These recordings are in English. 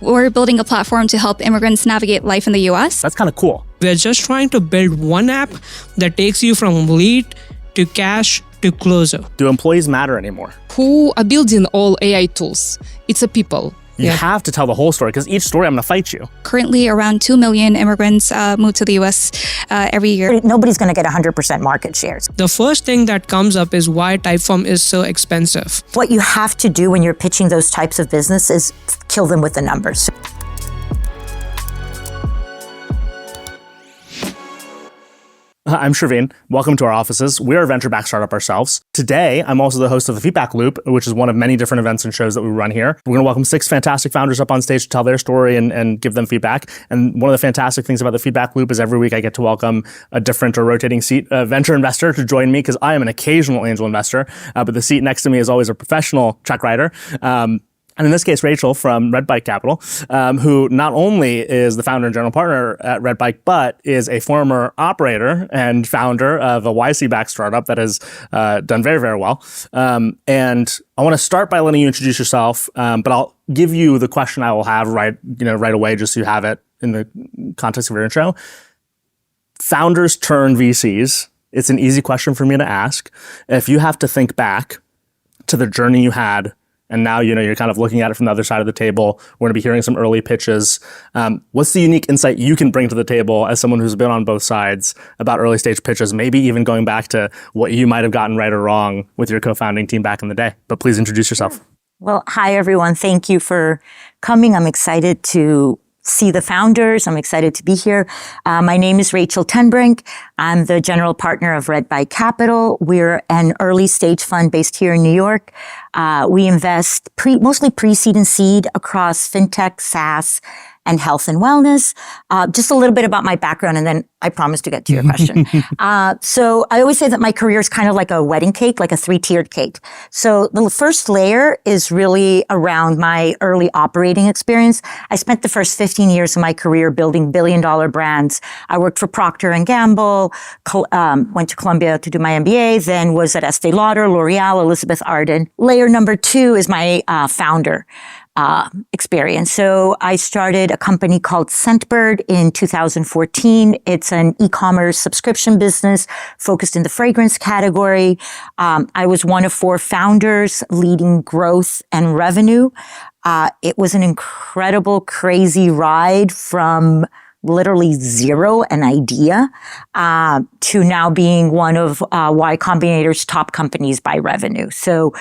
We're building a platform to help immigrants navigate life in the US. That's kind of cool. We're just trying to build one app that takes you from lead to cash to closer. Do employees matter anymore? Who are building all AI tools? It's a people. You have to tell the whole story, because each story I'm going to fight you. Currently, around 2 million immigrants move to the US every year. Nobody's going to get 100% market shares. The first thing that comes up is why Typeform is so expensive. What you have to do when you're pitching those types of business is kill them with the numbers. I'm Sherveen. Welcome to our offices. We are a venture-backed startup ourselves. Today, I'm also the host of the Feedback Loop, which is one of many different events and shows that we run here. We're going to welcome 6 fantastic founders up on stage to tell their story and give them feedback. And one of the fantastic things about the Feedback Loop is every week I get to welcome a different or rotating seat venture investor to join me, because I am an occasional angel investor, but the seat next to me is always a professional check writer. And in this case, Rachel from Red Bike Capital, who not only is the founder and general partner at Red Bike, but is a former operator and founder of a YC-backed startup that has done very, very well. And I want to start by letting you introduce yourself, but I'll give you the question I will have right away, just so you have it in the context of your intro. Founders turn VCs. It's an easy question for me to ask. If you have to think back to the journey you had, and now, you're kind of looking at it from the other side of the table. We're going to be hearing some early pitches. What's the unique insight you can bring to the table as someone who's been on both sides about early stage pitches, maybe even going back to what you might have gotten right or wrong with your co-founding team back in the day? But please introduce yourself. Well, hi, everyone. Thank you for coming. I'm excited to see the founders. I'm excited to be here. My name is Rachel Brink. I'm the general partner of Red Bike Capital. We're an early stage fund based here in New York. We invest mostly pre-seed and seed across fintech, SaaS, and health and wellness. Just a little bit about my background, and then I promise to get to your question. So I always say that my career is kind of like a wedding cake, like a 3-tiered cake. So the first layer is really around my early operating experience. I spent the first 15 years of my career building billion-dollar brands. I worked for Procter & Gamble, went to Columbia to do my MBA, then was at Estee Lauder, L'Oreal, Elizabeth Arden. Layer number 2 is my founder experience. So I started a company called Scentbird in 2014. It's an e-commerce subscription business focused in the fragrance category. I was one of 4 founders leading growth and revenue. It was an incredible, crazy ride from literally zero, an idea, to now being one of Y Combinator's top companies by revenue. So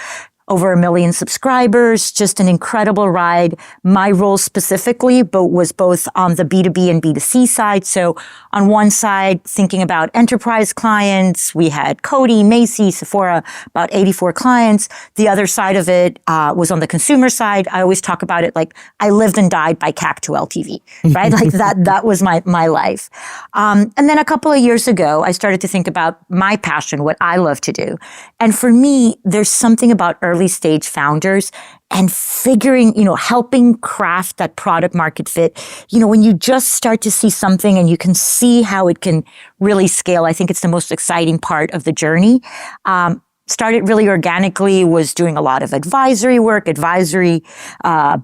over 1 million subscribers, just an incredible ride. My role specifically was both on the B2B and B2C side. So on one side, thinking about enterprise clients, we had Coty, Macy's, Sephora, about 84 clients. The other side of it was on the consumer side. I always talk about it like I lived and died by CAC to LTV, right? Like that was my life. And then a couple of years ago, I started to think about my passion, what I love to do. And for me, there's something about early stage founders and figuring, helping craft that product market fit. When you just start to see something and you can see how it can really scale, I think it's the most exciting part of the journey. Started really organically, was doing a lot of advisory work, advisory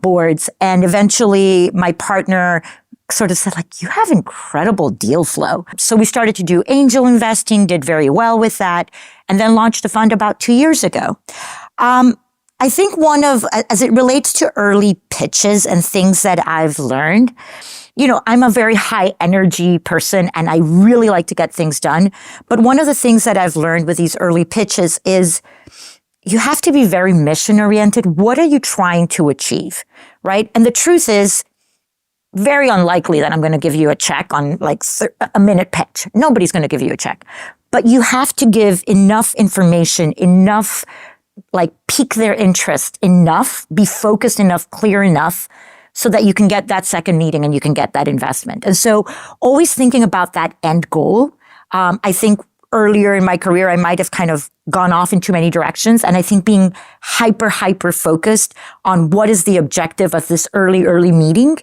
boards, and eventually my partner sort of said, you have incredible deal flow. So we started to do angel investing, did very well with that, and then launched a fund about 2 years ago. I think as it relates to early pitches and things that I've learned, I'm a very high energy person and I really like to get things done. But one of the things that I've learned with these early pitches is you have to be very mission oriented. What are you trying to achieve, right? And the truth is, very unlikely that I'm going to give you a check on a minute pitch. Nobody's going to give you a check. But you have to give enough information, enough, pique their interest enough, be focused enough, clear enough, so that you can get that second meeting and you can get that investment. And so always thinking about that end goal. I think earlier in my career, I might have kind of gone off in too many directions. And I think being hyper focused on what is the objective of this early meeting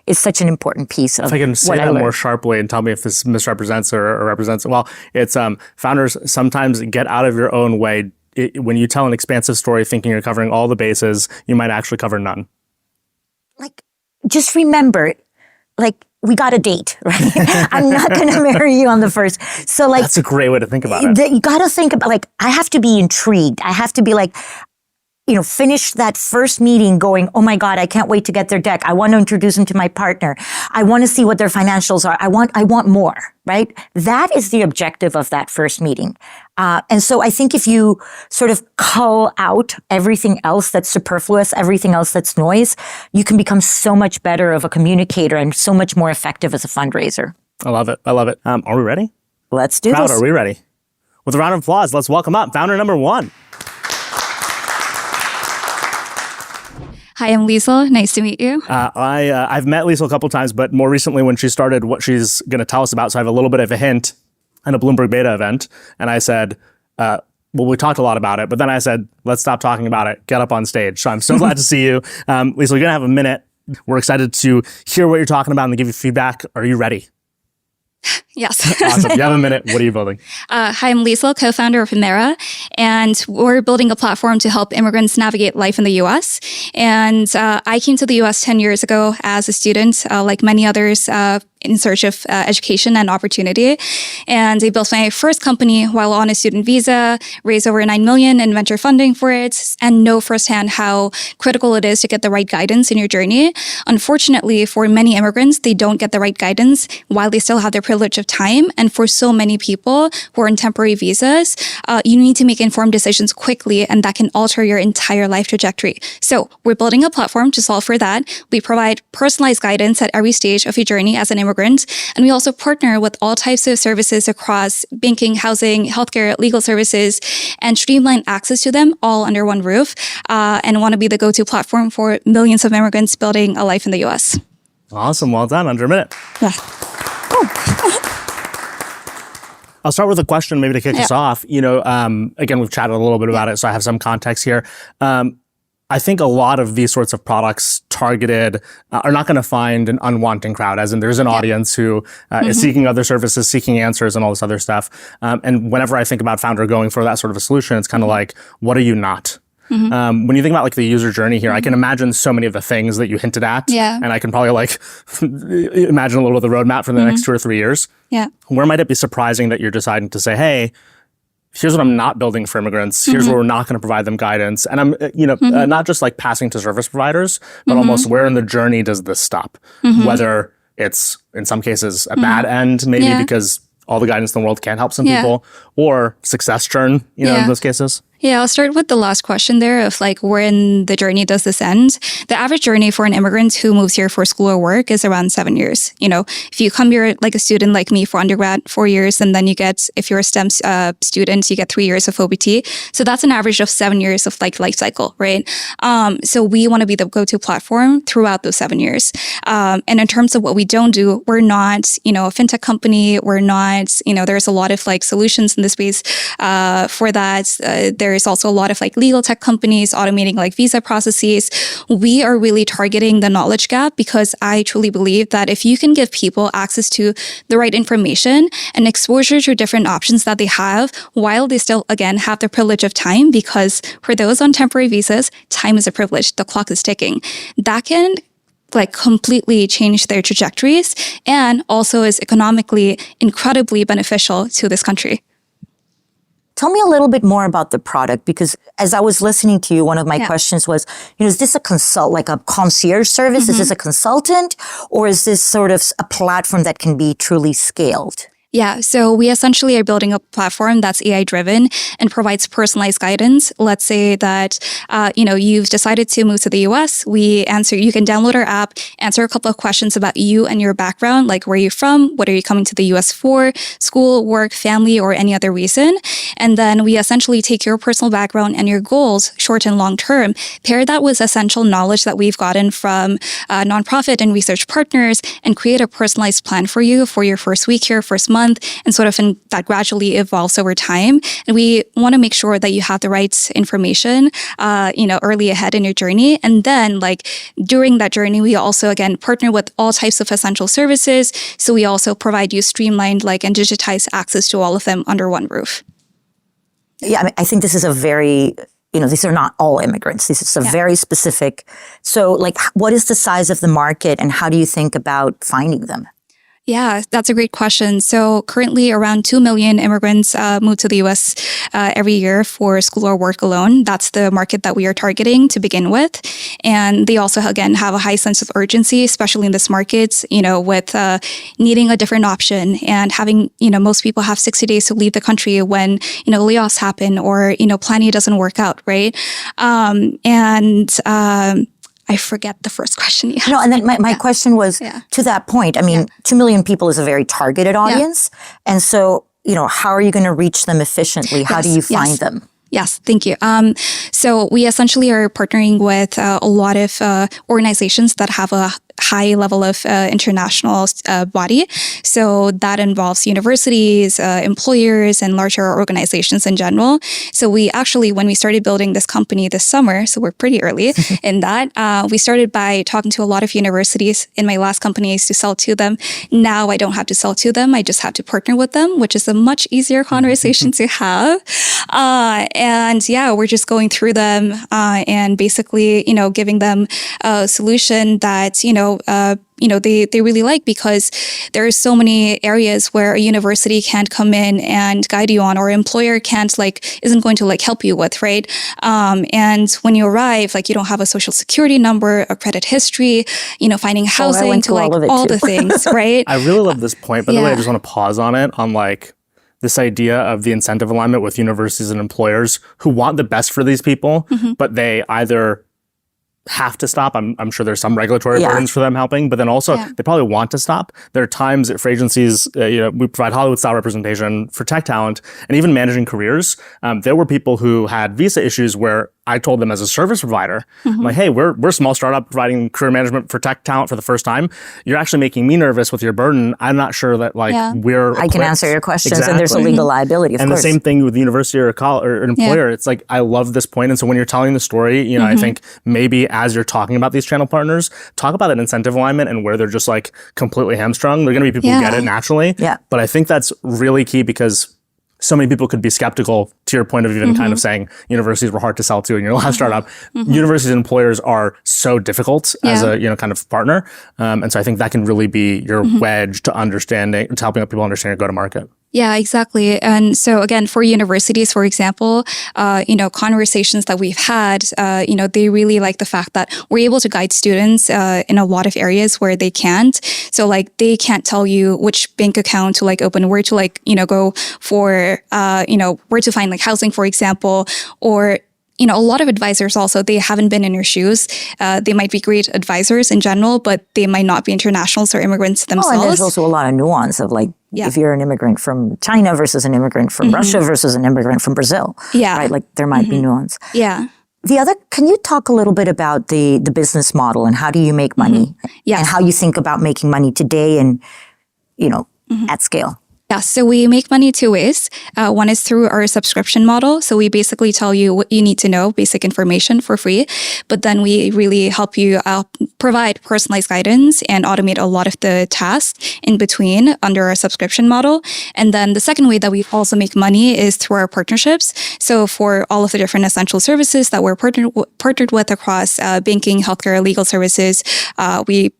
is such an important piece of what I learned. If I can say that more sharply and tell me if this misrepresents or represents it well, it's founders sometimes get out of your own way. When you tell an expansive story thinking you're covering all the bases, you might actually cover none. just remember, like, we got a date, right? I'm not going to marry you on the first. So like, That's a great way to think about it. you got to think about, like, I have to be intrigued. I have to be like, finish that first meeting going, oh my God, I can't wait to get their deck. I want to introduce them to my partner. I want to see what their financials are. I want more, right? That is the objective of that first meeting. And so I think if you sort of cull out everything else that's superfluous, everything else that's noise, you can become so much better of a communicator and so much more effective as a fundraiser. I love it. Are we ready? Let's do Crowd, this. are we ready? With a round of applause, let's welcome up founder number 1. Hi, I'm Liesl. Nice to meet you. I've met Liesl a couple times, but more recently when she started what she's going to tell us about. So I have a little bit of a hint at a Bloomberg beta event. And I said, we talked a lot about it, but then I said, let's stop talking about it. Get up on stage. So I'm so glad to see you. Liesl, you're going to have a minute. We're excited to hear what you're talking about and to give you feedback. Are you ready? Yes. Awesome. You have a minute. What are you building? Hi, I'm Liesl, co-founder of Imera, and we're building a platform to help immigrants navigate life in the U.S. And I came to the U.S. 10 years ago as a student, like many others, in search of education and opportunity. And I built my first company while on a student visa, raised over $9 million in venture funding for it, and know firsthand how critical it is to get the right guidance in your journey. Unfortunately, for many immigrants, they don't get the right guidance while they still have their privilege of time. And for so many people who are on temporary visas, you need to make informed decisions quickly, and that can alter your entire life trajectory. So we're building a platform to solve for that. We provide personalized guidance at every stage of your journey as an immigrant. And we also partner with all types of services across banking, housing, healthcare, legal services, and streamline access to them all under one roof, and want to be the go-to platform for millions of immigrants building a life in the U.S. Awesome. Well done. Under a minute. Yeah. I'll start with a question maybe to kick us off. Again, we've chatted a little bit about it, so I have some context here. I think a lot of these sorts of products targeted are not going to find an unwanting crowd, as in there's an audience who is seeking other services, seeking answers, and all this other stuff. And whenever I think about founder going for that sort of a solution, it's kind of like, what are you not? When you think about like the user journey here, I can imagine so many of the things that you hinted at. Yeah. And I can probably like imagine a little bit of the roadmap for the next 2 or 3 years. Yeah. Where might it be surprising that you're deciding to say, hey, here's what I'm not building for immigrants. Here's where we're not going to provide them guidance. And I'm, not just like passing to service providers, but almost where in the journey does this stop? Whether it's in some cases a bad end, maybe because all the guidance in the world can't help some people, or success churn, in those cases. Yeah, I'll start with the last question there of like, where in the journey does this end? The average journey for an immigrant who moves here for school or work is around 7 years. If you come here like a student like me for undergrad, 4 years, and then you get, if you're a STEM student, you get 3 years of OPT. So that's an average of 7 years of like life cycle, right? So we want to be the go-to platform throughout those 7 years. And in terms of what we don't do, we're not, a fintech company. We're not, there's a lot of like solutions in this space for that. There's also a lot of like legal tech companies automating like visa processes. We are really targeting the knowledge gap because I truly believe that if you can give people access to the right information and exposure to different options that they have while they still, again, have the privilege of time, because for those on temporary visas, time is a privilege. The clock is ticking. That can like completely change their trajectories and also is economically incredibly beneficial to this country. Tell me a little bit more about the product, because as I was listening to you, one of my questions was, is this a like a concierge service? Is this a consultant, or is this sort of a platform that can be truly scaled? Yeah, so we essentially are building a platform that's AI-driven and provides personalized guidance. Let's say that, you've decided to move to the US. You can download our app, answer a couple of questions about you and your background, like where you're from, what are you coming to the US for, school, work, family, or any other reason. And then we essentially take your personal background and your goals, short and long term, pair that with essential knowledge that we've gotten from nonprofit and research partners, and create a personalized plan for you for your first week here, first month, and sort of that gradually evolves over time. And we want to make sure that you have the right information, early ahead in your journey. And then like during that journey, we also, again, partner with all types of essential services. So we also provide you streamlined and digitized access to all of them under one roof. Yeah, I think this is a very these are not all immigrants. This is a very specific. So like, what is the size of the market and how do you think about finding them? Yeah, that's a great question. So currently around 2 million immigrants move to the U.S. Every year for school or work alone. That's the market that we are targeting to begin with. And they also, again, have a high sense of urgency, especially in this market, with needing a different option and having, most people have 60 days to leave the country when, layoffs happen or, planning doesn't work out, right? I forget the first question you asked. No, and then my question was to that point. I mean, 2 million people is a very targeted audience. And so, how are you going to reach them efficiently? How do you find them? Yes, thank you. So we essentially are partnering with a lot of organizations that have a high level of international body. So that involves universities, employers, and larger organizations in general. So we actually, when we started building this company this summer, so we're pretty early in that, we started by talking to a lot of universities. In my last company, I used to sell to them. Now I don't have to sell to them. I just have to partner with them, which is a much easier conversation to have. And we're just going through them and basically, giving them a solution that, they really like, because there are so many areas where a university can't come in and guide you on, or employer isn't going to help you with, right? And when you arrive, you don't have a social security number, a credit history, finding housing all the things, right? I really love this point. By the way, I just want to pause on it on this idea of the incentive alignment with universities and employers who want the best for these people, but they either have to stop. I'm sure there's some regulatory burdens for them helping, but then also they probably want to stop. There are times for agencies, we provide Hollywood style representation for tech talent and even managing careers. There were people who had visa issues where I told them as a service provider, I'm like, hey, we're a small startup providing career management for tech talent for the first time. You're actually making me nervous with your burden. I'm not sure that we're equipped. I can answer your questions and there's a legal liability, of course. And the same thing with the university or an employer. It's I love this point. And so when you're telling the story, I think maybe as you're talking about these channel partners, talk about that incentive alignment and where they're just completely hamstrung. There are going to be people who get it naturally. Yeah. But I think that's really key because so many people could be skeptical, to your point of even kind of saying universities were hard to sell to in your last startup. Universities and employers are so difficult as a kind of partner. And so I think that can really be your wedge to helping people understand your go-to-market. Yeah, exactly. And so again, for universities, for example, conversations that we've had, they really like the fact that we're able to guide students in a lot of areas where they can't. So they can't tell you which bank account to open, where to go for, where to find housing, for example, or a lot of advisors also, they haven't been in your shoes. They might be great advisors in general, but they might not be internationals or immigrants themselves. And there's also a lot of nuance of if you're an immigrant from China versus an immigrant from Russia versus an immigrant from Brazil. Yeah. Right? There might be nuance. Yeah. Can you talk a little bit about the business model and how do you make money? Yes. And how you think about making money today and, at scale? Yeah, so we make money two ways. One is through our subscription model. So we basically tell you what you need to know, basic information for free. But then we really help you provide personalized guidance and automate a lot of the tasks in between under our subscription model. And then the second way that we also make money is through our partnerships. So for all of the different essential services that we're partnered with across banking, healthcare, legal services, we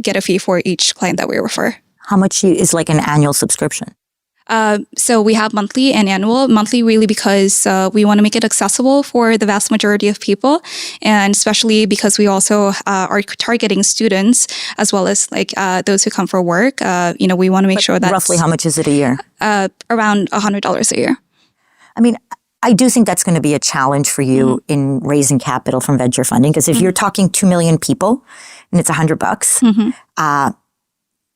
get a fee for each client that we refer. How much is an annual subscription? So we have monthly and annual. Monthly really because we want to make it accessible for the vast majority of people. And especially because we also are targeting students as well as those who come for work. We want to make sure that... Roughly how much is it a year? Around $100 a year. I mean, I do think that's going to be a challenge for you in raising capital from venture funding. Because if you're talking 2 million people and it's $100,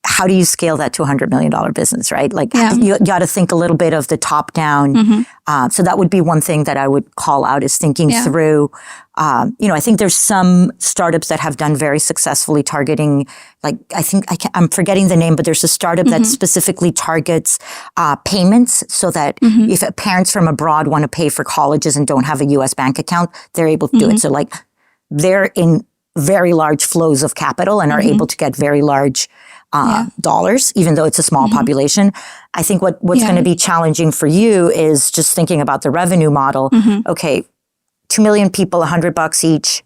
how do you scale that to $100 million business, right? You got to think a little bit of the top down. So that would be one thing that I would call out is thinking through, I think there's some startups that have done very successfully targeting, I'm forgetting the name, but there's a startup that specifically targets payments so that if parents from abroad want to pay for colleges and don't have a US bank account, they're able to do it. So they're in very large flows of capital and are able to get very large dollars, even though it's a small population. I think what's going to be challenging for you is just thinking about the revenue model. Okay, 2 million people, $100 each.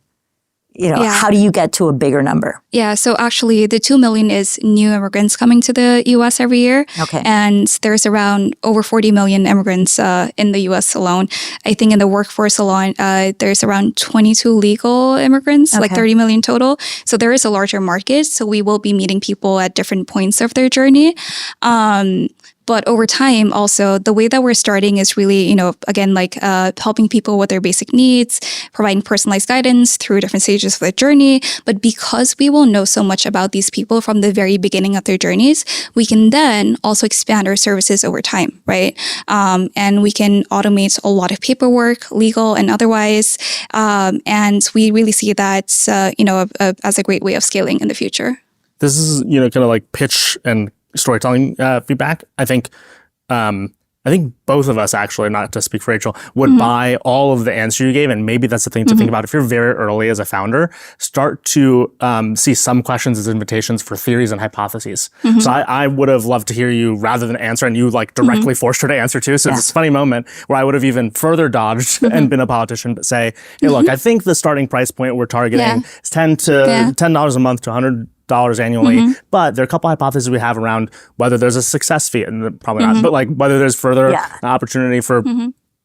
How do you get to a bigger number? Yeah, so actually the 2 million is new immigrants coming to the US every year. Okay. And there's around over 40 million immigrants in the US alone. I think in the workforce alone, there's around 22 legal immigrants, like 30 million total. So there is a larger market. So we will be meeting people at different points of their journey. But over time, also, the way that we're starting is really, again, like helping people with their basic needs, providing personalized guidance through different stages of their journey. But because we will know so much about these people from the very beginning of their journeys, we can then also expand our services over time, right? And we can automate a lot of paperwork, legal and otherwise. And we really see that, as a great way of scaling in the future. This is, kind of like pitch and storytelling feedback. I think both of us, actually, not to speak for Rachel, would buy all of the answer you gave. And maybe that's the thing to think about. If you're very early as a founder, start to see some questions as invitations for theories and hypotheses. So I would have loved to hear you rather than answer, and you like directly forced her to answer too. So it's this funny moment where I would have even further dodged and been a politician, but say, hey, look, I think the starting price point we're targeting is $10 a month to $100 annually, but there are a couple hypotheses we have around whether there's a success fee, and probably not, but like whether there's further opportunity for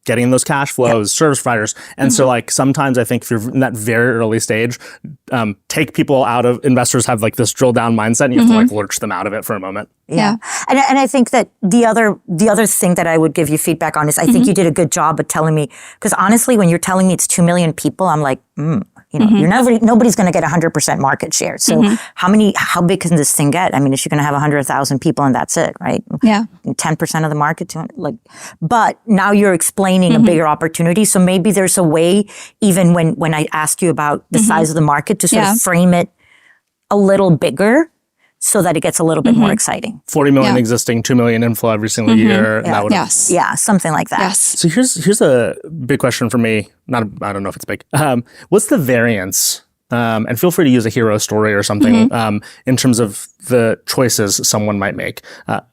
getting those cash flows, service providers. And so like sometimes I think if you're in that very early stage, take people out of, investors have like this drill down mindset and you have to like lurch them out of it for a moment. Yeah. And I think that the other thing that I would give you feedback on is I think you did a good job of telling me, because honestly, when you're telling me it's 2 million people, I'm like, nobody's going to get 100% market share. So how big can this thing get? I mean, is she going to have 100,000 people and that's it, right? Yeah. 10% of the market, but now you're explaining a bigger opportunity. So maybe there's a way, even when I ask you about the size of the market, to sort of frame it a little bigger, so that it gets a little bit more exciting. 40 million existing, 2 million inflow every single year. Yeah, something like that. Yes. So here's a big question for me. I don't know if it's big. What's the variance? And feel free to use a hero story or something in terms of the choices someone might make.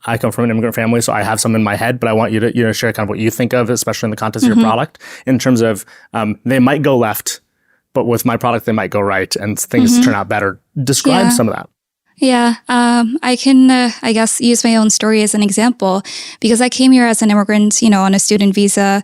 I come from an immigrant family, so I have some in my head, but I want you to share kind of what you think of, especially in the context of your product, in terms of they might go left, but with my product, they might go right and things turn out better. Describe some of that. Yeah, I can, I guess, use my own story as an example, because I came here as an immigrant, on a student visa.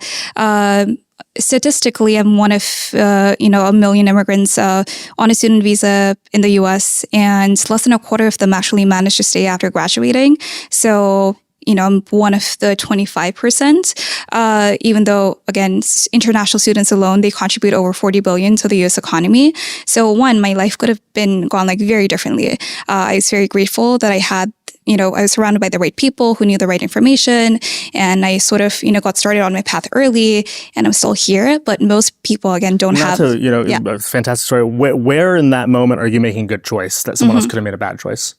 Statistically, I'm one of, a million immigrants on a student visa in the US, and less than a quarter of them actually managed to stay after graduating. So, I'm one of the 25%, even though, again, international students alone, they contribute over 40 billion to the US economy. So one, my life could have gone like very differently. I was very grateful that I had, I was surrounded by the right people who knew the right information, and I sort of, got started on my path early, and I'm still here. But most people, again, don't have. A fantastic story. Where in that moment are you making a good choice that someone else could have made a bad choice?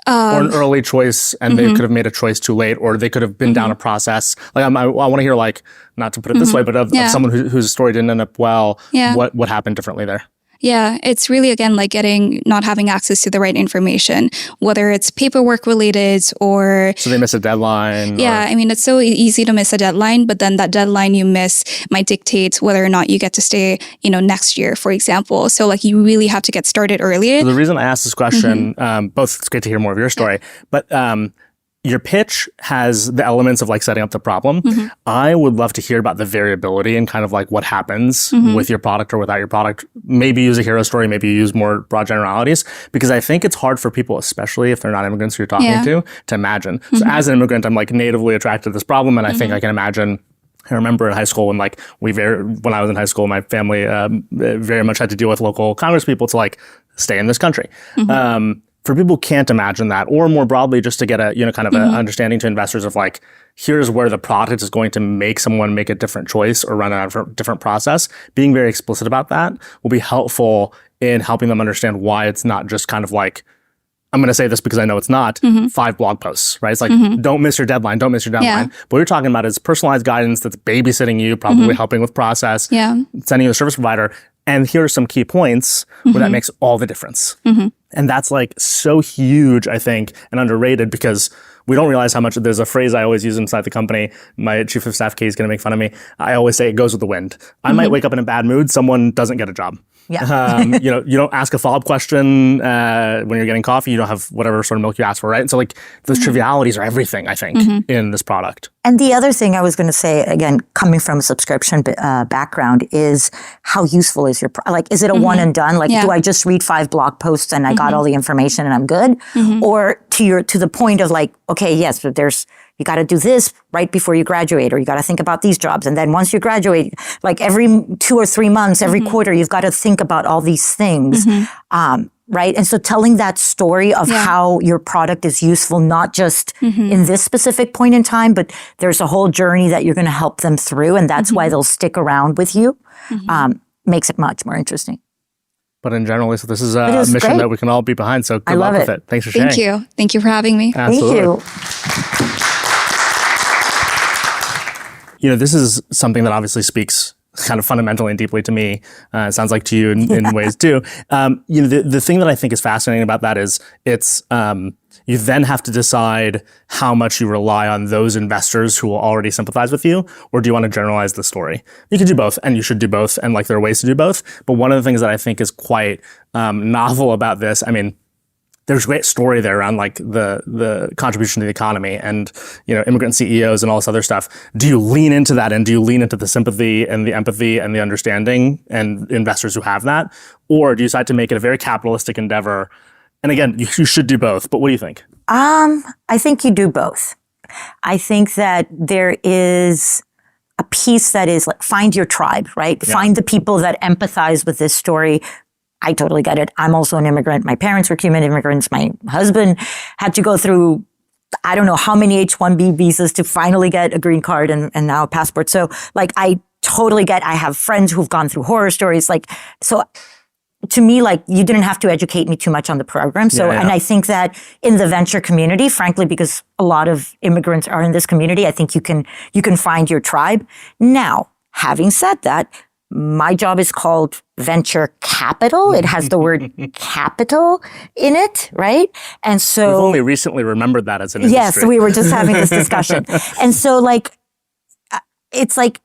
Or an early choice, and they could have made a choice too late, or they could have been down a process. Like I want to hear, like, not to put it this way, but of someone whose story didn't end up well. What happened differently there? Yeah, it's really, again, like not having access to the right information, whether it's paperwork related or... So they miss a deadline? Yeah, I mean, it's so easy to miss a deadline, but then that deadline you miss might dictate whether or not you get to stay, next year, for example. So like you really have to get started early. So the reason I asked this question, both it's great to hear more of your story, but your pitch has the elements of like setting up the problem. I would love to hear about the variability and kind of like what happens with your product or without your product. Maybe use a hero story, maybe use more broad generalities, because I think it's hard for people, especially if they're not immigrants who you're talking to imagine. So as an immigrant, I'm like natively attracted to this problem, and I think I can imagine. I remember in high school when when I was in high school, my family very much had to deal with local Congress people to like stay in this country. For people who can't imagine that, or more broadly, just to get a kind of an understanding to investors of like, here's where the product is going to make someone make a different choice or run a different process. Being very explicit about that will be helpful in helping them understand why it's not just kind of like, I'm going to say this because I know it's not, 5 blog posts, right? It's like, don't miss your deadline, don't miss your deadline. But what you're talking about is personalized guidance that's babysitting you, probably helping with process, sending you a service provider. And here are some key points where that makes all the difference. And that's like so huge, I think, and underrated because we don't realize how much. There's a phrase I always use inside the company. My chief of staff, Kay, is going to make fun of me. I always say it goes with the wind. I might wake up in a bad mood. Someone doesn't get a job. Yeah. You don't ask a follow-up question when you're getting coffee. You don't have whatever sort of milk you ask for, right? And so like those trivialities are everything, I think, in this product. And the other thing I was going to say, again, coming from a subscription background, is how useful is your like? Is it a one and done? Like, do I just read 5 blog posts and I got all the information and I'm good? Or to the point of like, okay, yes, but you got to do this right before you graduate, or you got to think about these jobs. And then once you graduate, like every 2 or 3 months, every quarter, you've got to think about all these things. Right. And so telling that story of how your product is useful, not just in this specific point in time, but there's a whole journey that you're going to help them through. And that's why they'll stick around with you, makes it much more interesting. But in general, so this is a mission great. that we can all be behind. So good luck with it. Thanks for sharing. Thank you. Thank you for having me. Absolutely. Thank you. You know, this is something that obviously speaks kind of fundamentally and deeply to me. It sounds like to you in ways too. You know, the thing that I think is fascinating about that is it's you then have to decide how much you rely on those investors who will already sympathize with you, or do you want to generalize the story? You can do both, and you should do both, and like there are ways to do both. But one of the things that I think is quite novel about this, I mean, there's a great story there around like the contribution to the economy and, you know, immigrant CEOs and all this other stuff. Do you lean into that, and do you lean into the sympathy and the empathy and the understanding and investors who have that? Or do you decide to make it a very capitalistic endeavor? And again, you should do both, but what do you think? I think you do both. I think that there is a piece that is like, find your tribe, right? Yeah. Find the people that empathize with this story. I totally get it. I'm also an immigrant. My parents were Cuban immigrants. My husband had to go through, I don't know how many H-1B visas to finally get a green card and now a passport. So like, I totally get, I have friends who've gone through horror stories. Like, so to me, like, you didn't have to educate me too much on the program. So, and I think that in the venture community, frankly, because a lot of immigrants are in this community, I think you can find your tribe. Now, having said that, my job is called venture capital. It has the word capital in it, right? And so we've only recently remembered that as an industry. Yes, we were just having this discussion. And so like, it's like,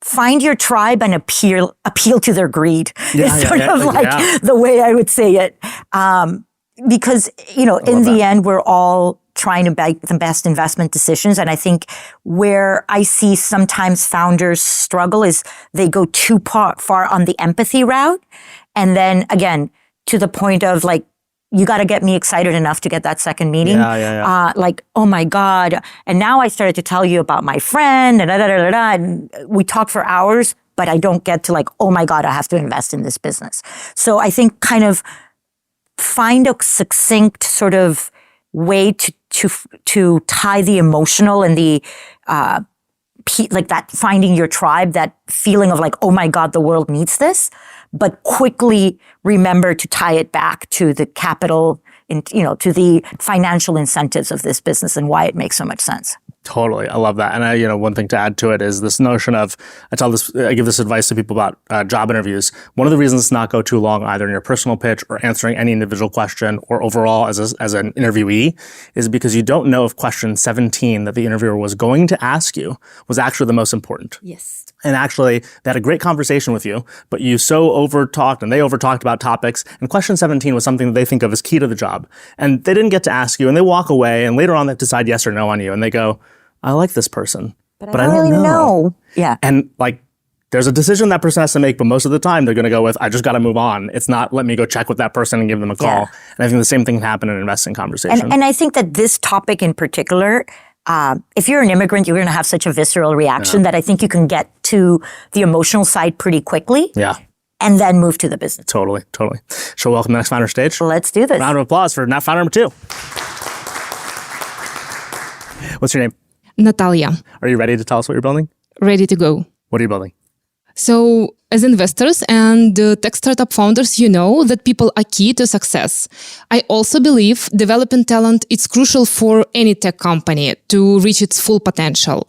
find your tribe and appeal to their greed. It's sort of like the way I would say it. Because, you know, in the end, we're all trying to make the best investment decisions. And I think where I see sometimes founders struggle is they go too far on the empathy route. And then again, to the point of like, you got to get me excited enough to get that second meeting. Like, oh my God. And now I started to tell you about my friend and we talk for hours, but I don't get to like, oh my God, I have to invest in this business. So I think kind of find a succinct sort of way to tie the emotional and the, like that finding your tribe, that feeling of like, oh my God, the world needs this, but quickly remember to tie it back to the capital, to the financial incentives of this business and why it makes so much sense. Totally. I love that. And one thing to add to it is this notion of, I give this advice to people about job interviews. One of the reasons to not go too long either in your personal pitch or answering any individual question or overall as an interviewee is because you don't know if question 17 that the interviewer was going to ask you was actually the most important. Yes. And actually, they had a great conversation with you, but you so overtalked and they overtalked about topics. And question 17 was something that they think of as key to the job. And they didn't get to ask you and they walk away and later on they decide yes or no on you. And they go, I like this person, but I don't really know. Yeah. And like, there's a decision that person has to make, but most of the time they're going to go with, I just got to move on. It's not, let me go check with that person and give them a call. Yeah. And I think the same thing can happen in an investing conversation. And I think that this topic in particular, if you're an immigrant, you're going to have such a visceral reaction that I think you can get to the emotional side pretty quickly. Yeah. And then move to the business. Totally. Shall we welcome the next founder stage? Let's do this. Round of applause for founder number 2. What's your name? Natalia. Are you ready to tell us what you're building? Ready to go. What are you building? So, as investors and tech startup founders, you know that people are key to success. I also believe developing talent is crucial for any tech company to reach its full potential.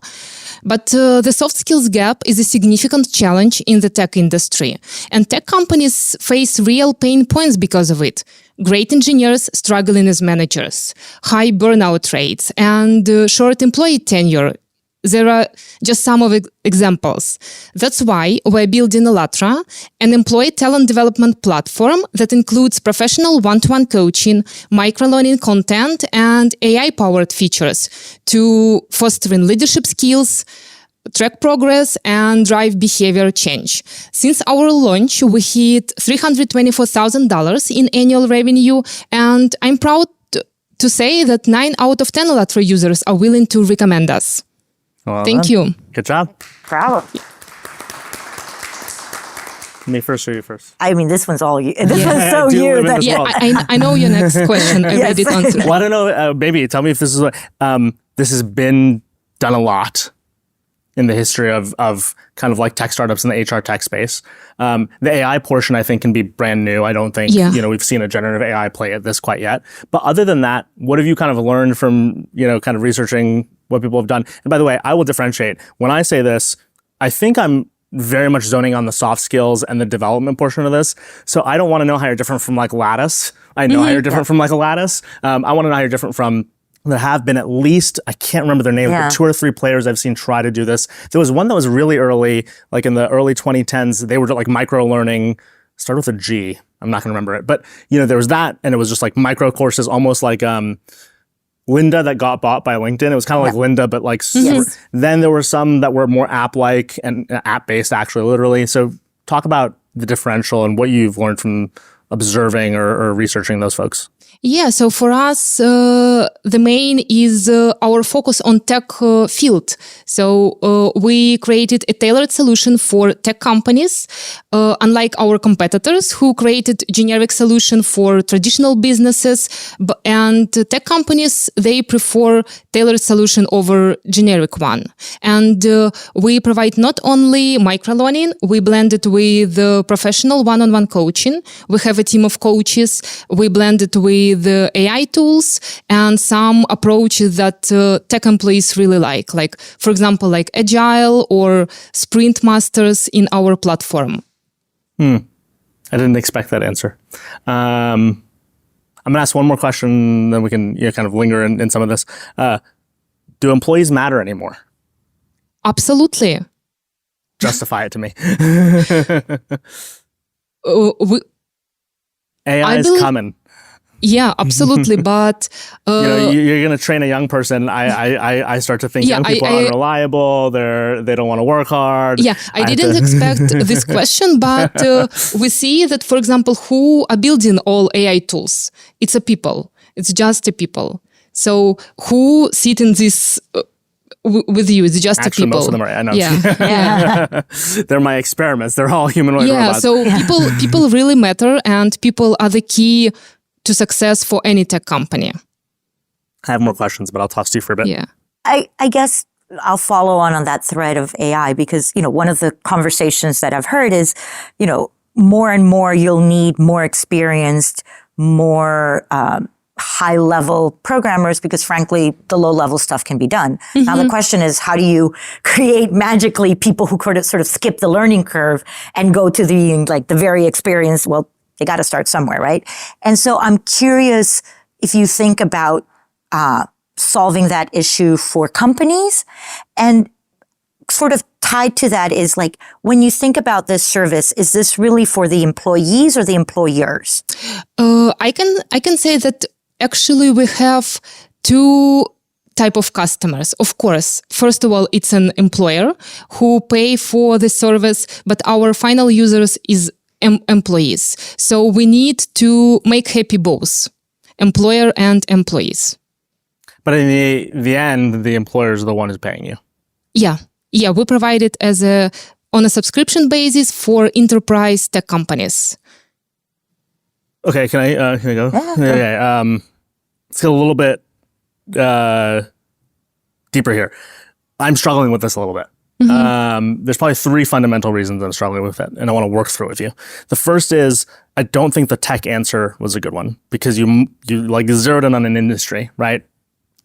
But the soft skills gap is a significant challenge in the tech industry, and tech companies face real pain points because of it. Great engineers struggling as managers, high burnout rates, and short employee tenure. There are just some of examples. That's why we're building Elatra, an employee talent development platform that includes professional one-to-one coaching, microlearning content, and AI-powered features to fostering leadership skills, track progress, and drive behavior change. Since our launch, we hit $324,000 in annual revenue, and I'm proud to say that 9 out of 10 Elatra users are willing to recommend us. Well Thank done. you. Good job. Bravo. Me first or you first? I mean, this one's all you. This one's so I do you. live in That, this Yeah, world. I know your next question. I read it answer. Well, I don't know. Maybe tell me if this is this has been done a lot in the history of kind of like tech startups in the HR tech space. The AI portion, I think, can be brand new. I don't think we've seen a generative AI play at this quite yet. But other than that, what have you kind of learned from kind of researching what people have done? And by the way, I will differentiate. When I say this, I think I'm very much zoning on the soft skills and the development portion of this. So I don't want to know how you're different from like Lattice. I know how you're different from like a Lattice. I want to know how you're different from. There have been at least, I can't remember their names, but 2 or 3 players I've seen try to do this. There was one that was really early, like in the early 2010s. They were like micro learning, started with a G. I'm not going to remember it. But, there was that, and it was just like micro courses, almost like Lynda that got bought by LinkedIn. It was kind of like Lynda, but like then there were some that were more app-like and app-based, actually, literally. So talk about the differential and what you've learned from observing or researching those folks. Yeah, so for us, the main is our focus on tech field. So we created a tailored solution for tech companies, unlike our competitors who created generic solution for traditional businesses. And tech companies, they prefer tailored solution over generic one. And we provide not only microlearning, we blend it with professional one-on-one coaching. We have a team of coaches. We blend it with the AI tools and some approaches that tech employees really like, for example, like Agile or Sprint Masters in our platform. I didn't expect that answer. I'm going to ask one more question, then we can kind of linger in some of this. Do employees matter anymore? Absolutely. Justify it to me. AI is coming. Yeah, absolutely. But you're going to train a young person. I start to think young people are unreliable. They don't want to work hard. Yeah, I didn't expect this question, but we see that, for example, who are building all AI tools? It's a people. It's just a people. So who sit in this with you? It's just Actually, a people. most of them are. I know. Yeah. They're my experiments. They're all humanoid robots. So people really matter, and people are the key to success for any tech company. I have more questions, but I'll toss to you for a bit. Yeah. I guess I'll follow on that thread of AI because, one of the conversations that I've heard is, more and more you'll need more experienced, more high-level programmers because, frankly, the low-level stuff can be done. Now, the question is, how do you create magically people who could sort of skip the learning curve and go to the very experienced, well, they got to start somewhere, right? And so I'm curious if you think about solving that issue for companies, and sort of tied to that is when you think about this service, is this really for the employees or the employers? I can say that actually we have 2 type of customers. Of course, first of all, it's an employer who pay for the service, but our final users is employees. So we need to make happy both employer and employees. But in the end, the employer is the one who's paying you. Yeah, we provide it on a subscription basis for enterprise tech companies. Okay, can I go? Yeah. Let's get a little bit deeper here. I'm struggling with this a little bit. There's probably three fundamental reasons I'm struggling with it, and I want to work through with you. The first is I don't think the tech answer was a good one because you like zeroed in on an industry, right?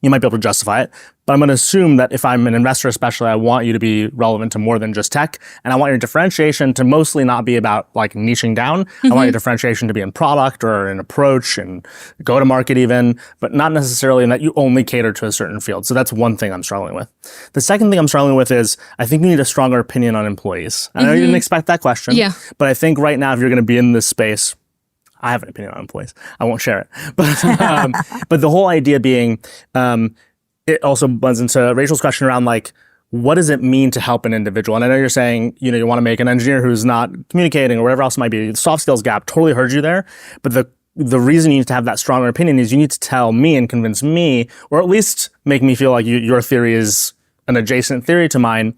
You might be able to justify it, but I'm going to assume that if I'm an investor, especially, I want you to be relevant to more than just tech, and I want your differentiation to mostly not be about like niching down. I want your differentiation to be in product or in approach and go to market even, but not necessarily in that you only cater to a certain field. So that's one thing I'm struggling with. The second thing I'm struggling with is I think you need a stronger opinion on employees. I know you didn't expect that question, but I think right now if you're going to be in this space, I have an opinion on employees. I won't share it. But the whole idea being, it also blends into Rachel's question around like, what does it mean to help an individual? And I know you're saying, you want to make an engineer who's not communicating or whatever else it might be. The soft skills gap, totally heard you there. But the reason you need to have that stronger opinion is you need to tell me and convince me, or at least make me feel like your theory is an adjacent theory to mine.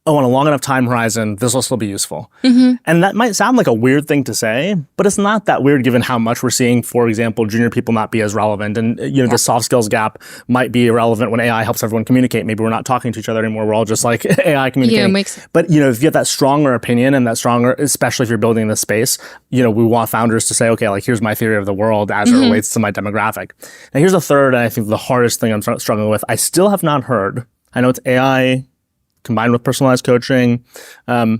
Oh, on a long enough time horizon, this will still be useful. And that might sound like a weird thing to say, but it's not that weird given how much we're seeing, for example, junior people not be as relevant. And, the soft skills gap might be irrelevant when AI helps everyone communicate. Maybe we're not talking to each other anymore. We're all just like AI communicating. Yeah, makes sense. But, if you get that stronger opinion and that stronger, especially if you're building this space, we want founders to say, okay, like here's my theory of the world as it relates to my demographic. Now here's the third, and I think the hardest thing I'm struggling with. I still have not heard, I know it's AI combined with personalized coaching. I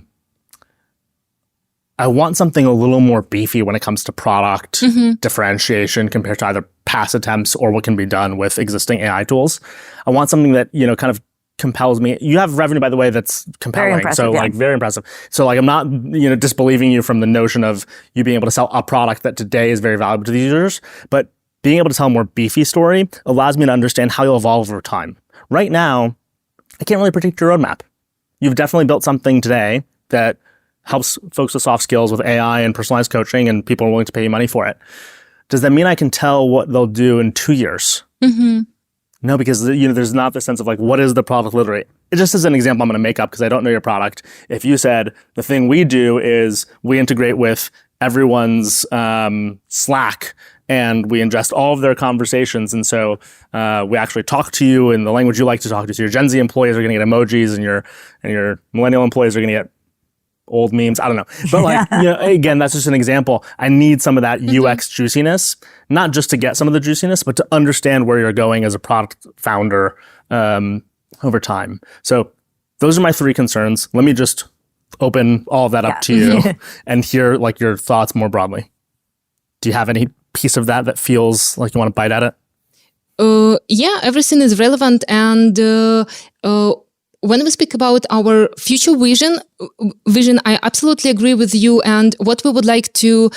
want something a little more beefy when it comes to product differentiation compared to either past attempts or what can be done with existing AI tools. I want something that, kind of compels me. You have revenue, by the way, that's compelling. Very impressive, like very impressive. So like, I'm not, disbelieving you from the notion of you being able to sell a product that today is very valuable to the users, but being able to tell a more beefy story allows me to understand how you'll evolve over time. Right now, I can't really predict your roadmap. You've definitely built something today that helps folks with soft skills with AI and personalized coaching, and people are willing to pay you money for it. Does that mean I can tell what they'll do in 2 years? No, because there's not the sense of like, what is the product literally? It just is an example I'm going to make up because I don't know your product. If you said the thing we do is we integrate with everyone's Slack and we ingest all of their conversations. And so we actually talk to you in the language you like to talk to. So your Gen Z employees are going to get emojis and your millennial employees are going to get old memes. I don't know. But like, again, that's just an example. I need some of that UX juiciness, not just to get some of the juiciness, but to understand where you're going as a product founder over time. So those are my three concerns. Let me just open all of that up to you and hear like your thoughts more broadly. Do you have any piece of that feels like you want to bite at it? Yeah, everything is relevant. And when we speak about our future vision, I absolutely agree with you. And what we would like to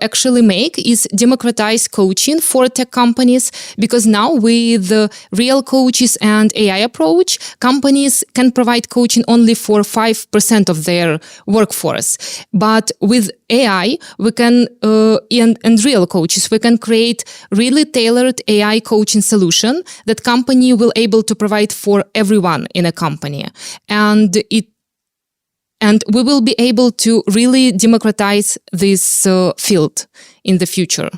actually make is democratize coaching for tech companies, because now with the real coaches and AI approach, companies can provide coaching only for 5% of their workforce. But with AI, we can, and real coaches, we can create really tailored AI coaching solution that company will able to provide for everyone in a company. And we will be able to really democratize this field in the future.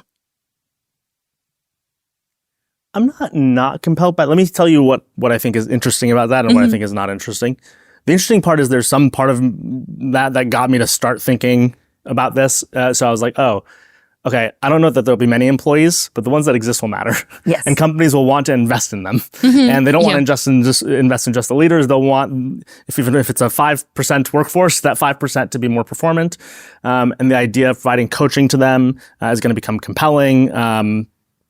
I'm not compelled by. Let me tell you what I think is interesting about that and what I think is not interesting. The interesting part is there's some part of that got me to start thinking about this. So I was like, oh, okay, I don't know that there'll be many employees, but the ones that exist will matter. Yes. And companies will want to invest in them. And they don't want to invest in just the leaders. They'll want, even if it's a 5% workforce, that 5% to be more performant. And the idea of providing coaching to them is going to become compelling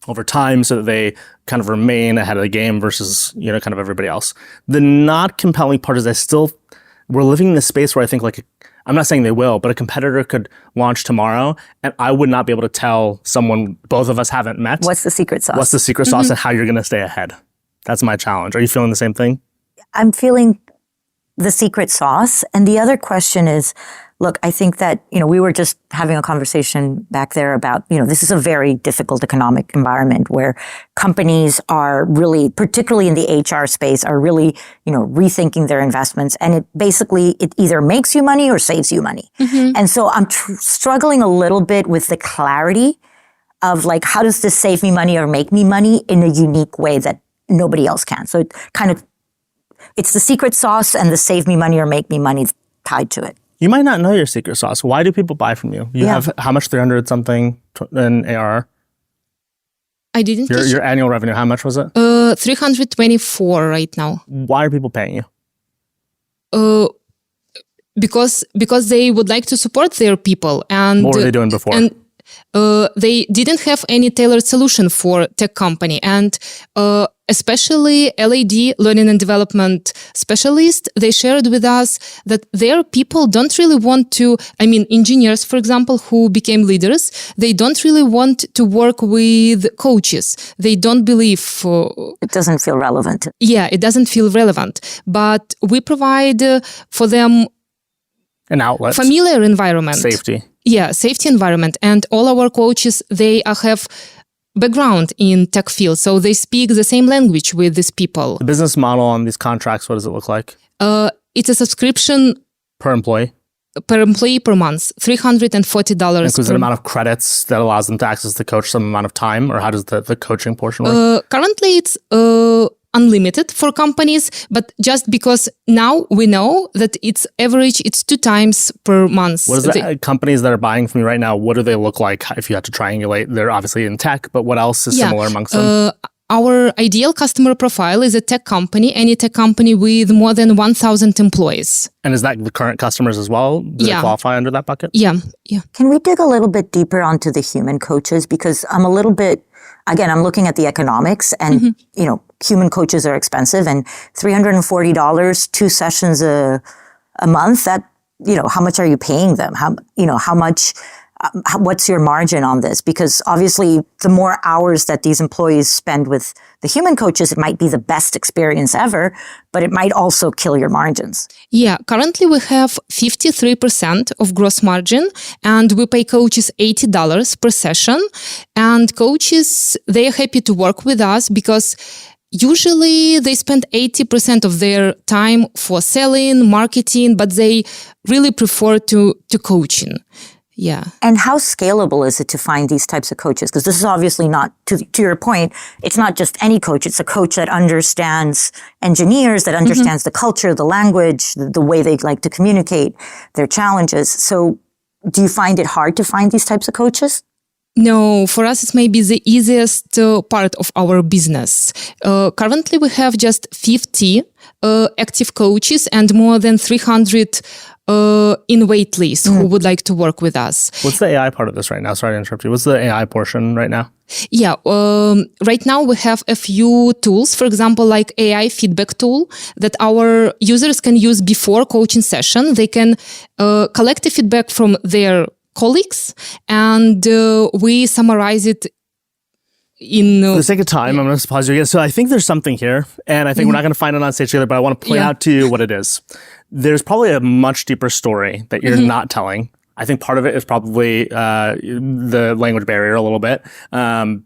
over time so that they kind of remain ahead of the game versus, kind of everybody else. The not compelling part is we're living in this space where I think like, I'm not saying they will, but a competitor could launch tomorrow and I would not be able to tell someone both of us haven't met. What's the secret sauce? What's the secret sauce and how you're going to stay ahead? That's my challenge. Are you feeling the same thing? I'm feeling the secret sauce. And the other question is, look, I think that, we were just having a conversation back there about, this is a very difficult economic environment where companies are really, particularly in the HR space, are really, rethinking their investments. And it either makes you money or saves you money. And so I'm struggling a little bit with the clarity of like, how does this save me money or make me money in a unique way that nobody else can? So it kind of it's the secret sauce and the save me money or make me money tied to it. You might not know your secret sauce. Why do people buy from you? You have how much? 300 something in ARR? I didn't. Your annual revenue, how much was it? 324 right now. Why are people paying you? Because they would like to support their people. And what were they doing before? And they didn't have any tailored solution for tech company. And especially LAD, learning and development specialists, they shared with us that their people don't really want to, engineers, for example, who became leaders, they don't really want to work with coaches. They don't believe... it doesn't feel relevant. Yeah, it doesn't feel relevant. But we provide for them an outlet. Familiar environment. Safety. Yeah, safety environment. And all our coaches, they have background in tech field, so they speak the same language with these people. The business model on these contracts, what does it look like? It's a subscription per employee per month, $340. Includes an amount of credits that allows them to access the coach some amount of time, or how does the coaching portion work? Currently, it's unlimited for companies, but just because now we know that it's 2 times per month. What is that? Companies that are buying from you right now, what do they look like if you had to triangulate? They're obviously in tech, but what else is similar amongst them? Our ideal customer profile is a tech company, any tech company with more than 1,000 employees. And is that the current customers as well? Do they qualify under that bucket? Yeah. Can we dig a little bit deeper onto the human coaches? Because I'm looking at the economics and, human coaches are expensive, and $340, 2 sessions a month, that, how much are you paying them? What's your margin on this? Because obviously the more hours that these employees spend with the human coaches, it might be the best experience ever, but it might also kill your margins. Yeah, currently we have 53% of gross margin, and we pay coaches $80 per session. And coaches, they are happy to work with us because usually they spend 80% of their time for selling, marketing, but they really prefer to coaching. Yeah. And how scalable is it to find these types of coaches? Because this is obviously not, to your point, it's not just any coach. It's a coach that understands engineers, that understands the culture, the language, the way they like to communicate, their challenges. So do you find it hard to find these types of coaches? No, for us, it's maybe the easiest part of our business. Currently, we have just 50 active coaches and more than 300 in wait list who would like to work with us. What's the AI part of this right now? Sorry to interrupt you. What's the AI portion right now? Yeah, right now we have a few tools, for example, like AI feedback tool that our users can use before coaching session. They can collect the feedback from their colleagues, and we summarize it in... For the sake of time, I'm going to pause you again. So I think there's something here, and I think we're not going to find it on stage together, but I want to point out to you what it is. There's probably a much deeper story that you're not telling. I think part of it is probably the language barrier a little bit,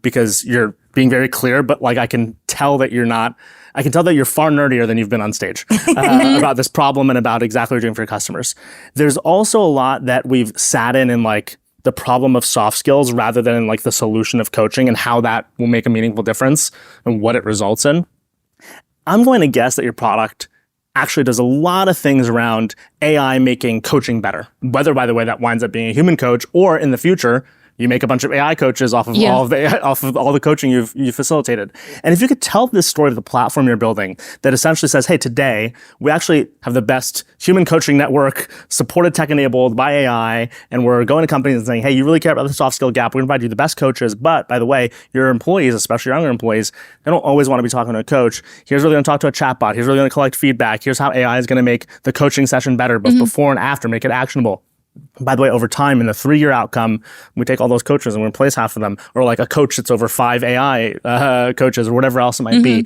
because you're being very clear, but I can tell that you're not... I can tell that you're far nerdier than you've been on stage about this problem and about exactly what you're doing for your customers. There's also a lot that we've sat in the problem of soft skills rather than in the solution of coaching and how that will make a meaningful difference and what it results in. I'm going to guess that your product actually does a lot of things around AI making coaching better. Whether, by the way, that winds up being a human coach, or in the future, you make a bunch of AI coaches off of all the coaching you've facilitated. And if you could tell this story to the platform you're building that essentially says, hey, today we actually have the best human coaching network supported tech enabled by AI, and we're going to companies and saying, hey, you really care about the soft skill gap. We're going to provide you the best coaches. But by the way, your employees, especially younger employees, they don't always want to be talking to a coach. Here's where they're going to talk to a chatbot. Here's where they're going to collect feedback. Here's how AI is going to make the coaching session better, both before and after, make it actionable. By the way, over time, in the 3-year outcome, we take all those coaches and we replace half of them, or a coach that's over 5 AI coaches or whatever else it might be.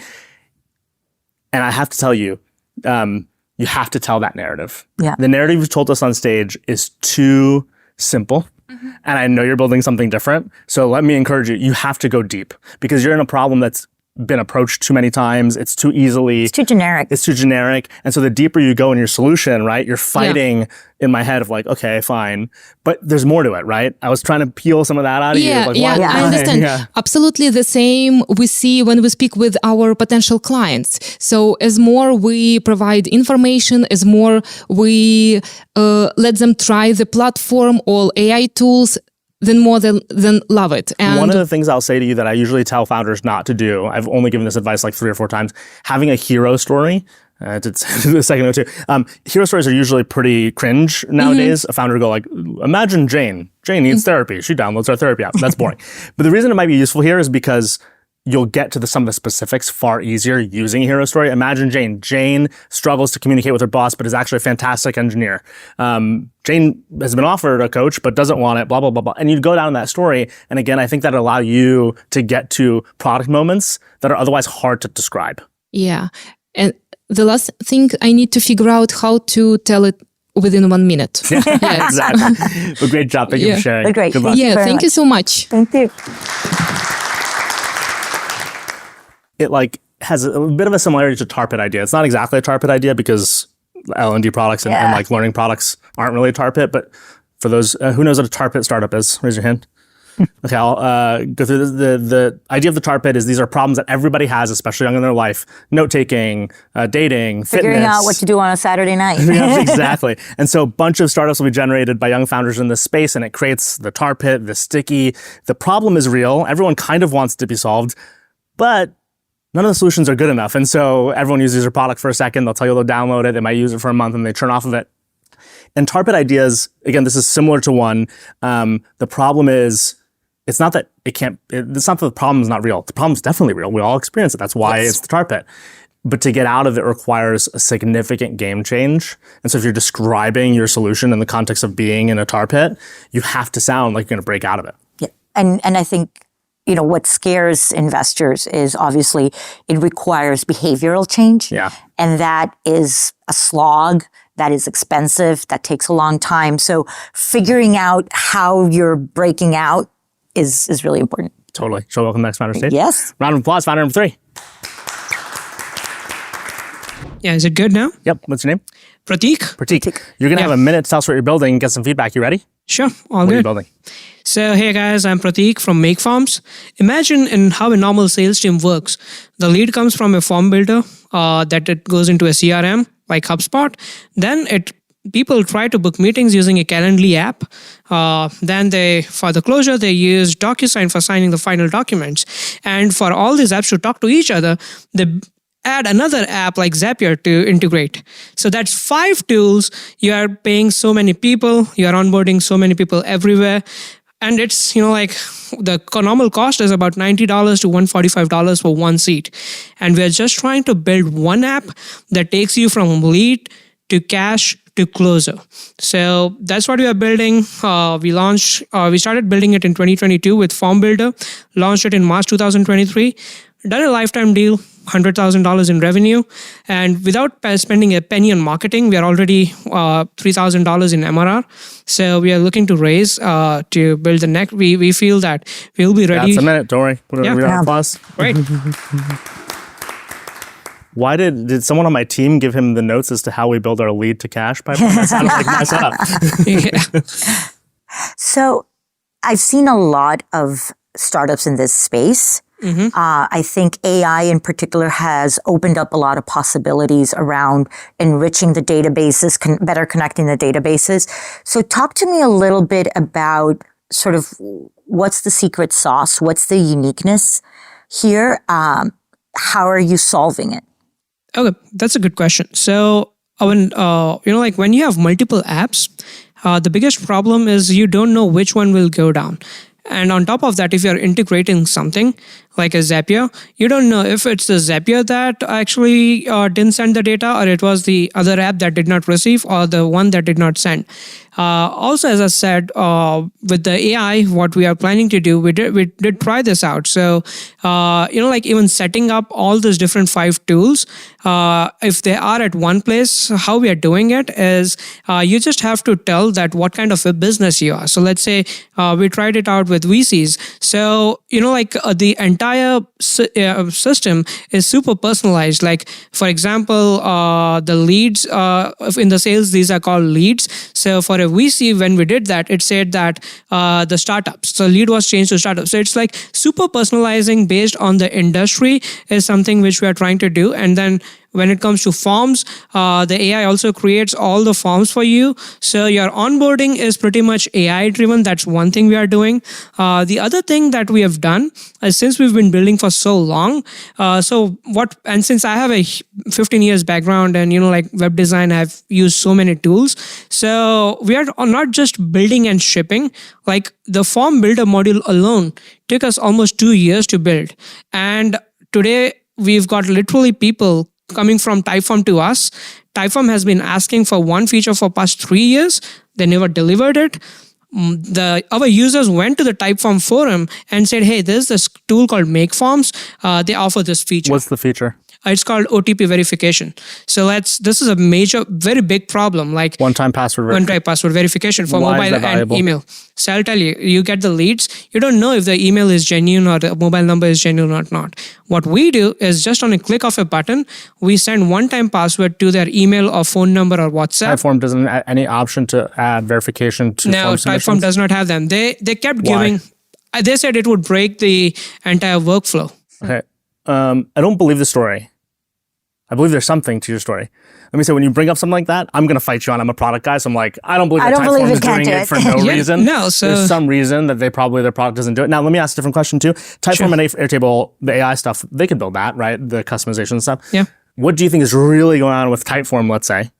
And I have to tell you, you have to tell that narrative. Yeah. The narrative you've told us on stage is too simple. And I know you're building something different. So let me encourage you, you have to go deep, because you're in a problem that's been approached too many times. It's too easily. It's too generic. It's too generic. And so the deeper you go in your solution, right, you're fighting in my head of like, okay, fine. But there's more to it, right? I was trying to peel some of that out of you. Like, I understand. Yeah. Absolutely the same we see when we speak with our potential clients. So as more we provide information, as more we let them try the platform, all AI tools, then more than love it. And one of the things I'll say to you that I usually tell founders not to do, I've only given this advice like 3 or 4 times, having a hero story. I did a second ago too. Hero stories are usually pretty cringe nowadays. A founder will go like, imagine Jane. Jane needs therapy. She downloads our therapy app. That's boring. But the reason it might be useful here is because you'll get to some of the specifics far easier using a hero story. Imagine Jane. Jane struggles to communicate with her boss, but is actually a fantastic engineer. Jane has been offered a coach, but doesn't want it, blah, blah, blah, blah. And you'd go down that story. And again, I think that'll allow you to get to product moments that are otherwise hard to describe. Yeah. And the last thing, I need to figure out how to tell it within 1 minute. Yeah, exactly. Well, great job. Thank you for sharing. Great. Good luck. Thank you so much. Thank you. It like has a bit of a similarity to tar pit idea. It's not exactly a tar pit idea because L&D products and like learning products aren't really a tar pit. But for those who knows what a tar pit startup is, raise your hand. Okay, I'll go through the idea of the tar pit is these are problems that everybody has, especially young in their life. Note-taking, dating, Figuring fitness. out what to do on a Saturday night. Yeah, exactly. And so a bunch of startups will be generated by young founders in this space, and it creates the tar pit, the sticky. The problem is real. Everyone kind of wants it to be solved, but none of the solutions are good enough. And so everyone uses your product for a second. They'll tell you they'll download it. They might use it for a month and they turn off of it. And tar pit ideas, again, this is similar to one. The problem is, it's not that the problem is not real. The problem is definitely real. We all experience it. That's why it's the tar pit. But to get out of it requires a significant game change. And so if you're describing your solution in the context of being in a tar pit, you have to sound like you're going to break out of it. Yeah. And I think, what scares investors is obviously it requires behavioral change. Yeah. And that is a slog. That is expensive. That takes a long time. So figuring out how you're breaking out is really important. Totally. So welcome to the next founder stage. Yes. Round of applause, founder number 3. Yeah, is it good now? Yep. What's your name? Prateek. You're going to have a minute to tell us what you're building and get some feedback. You ready? Sure, all What are you good. building? So, hey guys, I'm Prateek from MakeForms. Imagine in how a normal sales team works. The lead comes from a form builder that it goes into a CRM like HubSpot. Then people try to book meetings using a Calendly app. Then for the closure, they use DocuSign for signing the final documents. And for all these apps to talk to each other, they add another app like Zapier to integrate. So that's 5 tools. You are paying so many people. You are onboarding so many people everywhere. And it's, like the normal cost is about $90 to $145 for one seat. And we're just trying to build one app that takes you from lead to cash to closer. So that's what we are building. We started building it in 2022 with Form Builder, launched it in March 2023, done a lifetime deal, $100,000 in revenue. And without spending a penny on marketing, we are already $3,000 in MRR. So we are looking to raise to build the next. We feel that we'll be ready. That's a minute. Don't worry. Put a round of applause. Great. Why did someone on my team give him the notes as to how we build our lead to cash pipeline? That sounded like my setup. Yeah. So I've seen a lot of startups in this space. I think AI in particular has opened up a lot of possibilities around enriching the databases, better connecting the databases. So talk to me a little bit about sort of what's the secret sauce? What's the uniqueness here? How are you solving it? Okay, that's a good question. So when when you have multiple apps, the biggest problem is you don't know which one will go down. And on top of that, if you're integrating something like a Zapier, you don't know if it's the Zapier that actually didn't send the data, or it was the other app that did not receive, or the one that did not send. Also, as I said, with the AI, what we are planning to do, we did try this out. So, even setting up all those different 5 tools, if they are at one place, how we are doing it is you just have to tell that what kind of a business you are. So let's say we tried it out with VCs. So, the entire entire system is super personalized. Like, for example, the leads in the sales, these are called leads. So for a VC, when we did that, it said that the startups, so lead was changed to startups. So it's like super personalizing based on the industry is something which we are trying to do. And then when it comes to forms, the AI also creates all the forms for you. So your onboarding is pretty much AI driven. That's one thing we are doing. The other thing that we have done is, since we've been building for so long, and since I have a 15 years background and, like web design, I've used so many tools. So we are not just building and shipping. Like the form builder module alone took us almost 2 years to build. And today we've got literally people coming from Typeform to us. Typeform has been asking for one feature for past 3 years. They never delivered it. Our users went to the Typeform forum and said, hey, there's this tool called MakeForms. They offer this feature. What's the feature? It's called OTP verification. So this is a major, very big problem. Like one-time password verification for Why mobile and email. So I'll tell you, you get the leads. You don't know if the email is genuine or the mobile number is genuine or not. What we do is just on a click of a button, we send one-time password to their email or phone number or WhatsApp. Typeform doesn't have any option to add verification to No, Typeform does not have them. They kept giving. They said it would break the entire workflow. Okay. I don't believe the story. I believe there's something to your story. Let me say, when you bring up something like that, I'm going to fight you on. I'm a product guy, so I'm like, I don't believe that Typeform is doing it for no reason. No, so there's some reason that their product doesn't do it. Now, let me ask a different question too. Typeform and Airtable, the AI stuff, they could build that, right? The customization stuff. Yeah. What do you think is really going on with Typeform, let's say,